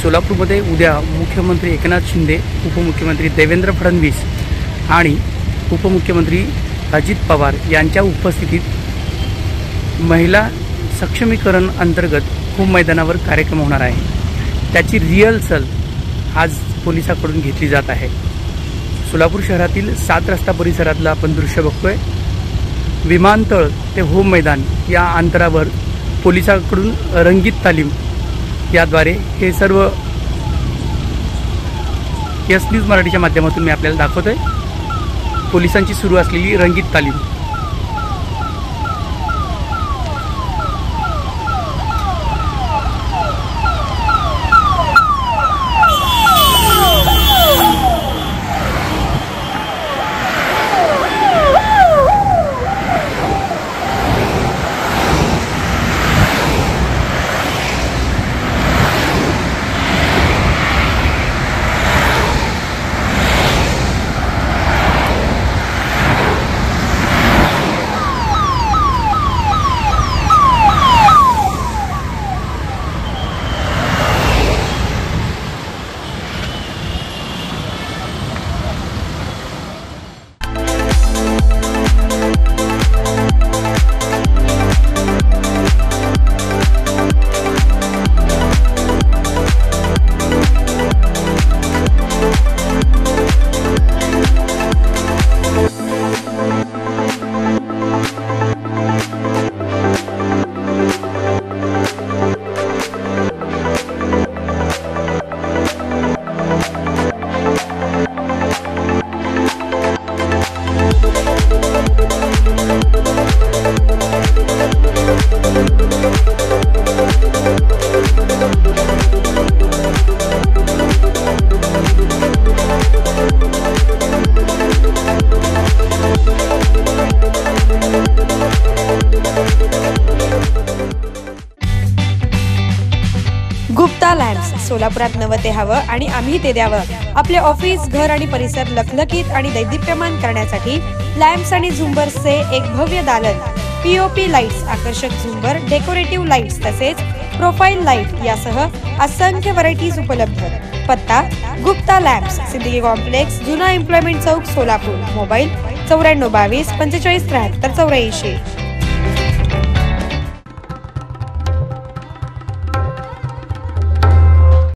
सोलापूरमध्ये उद्या मुख्यमंत्री एकनाथ शिंदे, उपमुख्यमंत्री देवेंद्र फडणवीस आणि उपमुख्यमंत्री अजित पवार यांच्या उपस्थितीत महिला सक्षमीकरण अंतर्गत होम मैदानावर कार्यक्रम होणार आहे। त्याची रिहर्सल आज पोलिसांकडून घेतली जात आहे। सोलापूर शहरातील 7 रस्ता परिसरातलं आपण दृश्य बघतोय। विमानतळ ते होम मैदान या अंतरावर पोलिसांकडून रंगीत तालीम याद्वारे हे सर्व यस न्यूज मराठीच्या माध्यमातून मी आपल्याला दाखवतोय। पोलिसांची सुरू असलेली रंगीत तालीम। गुप्ता लॅम्प्स सोलापुरात नवं ते हवं आणि आम्ही ते द्यावं। आपले ऑफिस, घर आणि परिसर लखलखीत आणि दैदिप्यमान करण्यासाठी लॅम्प्स आणि झुंबर्सचे एक भव्य दालन, पीओपी लाईट्स, आकर्षक झुंबर, डेकोरेटिव्ह लाईट्स तसेच प्रोफाईल लाईट यासह असंख्य व्हरायटीज उपलब्ध। पत्ता गुप्ता लॅम्प्स, सिद्दीकी कॉम्प्लेक्स, जुना एम्प्लॉयमेंट चौक, सोलापूर। मोबाईल 94 22 45 73 84।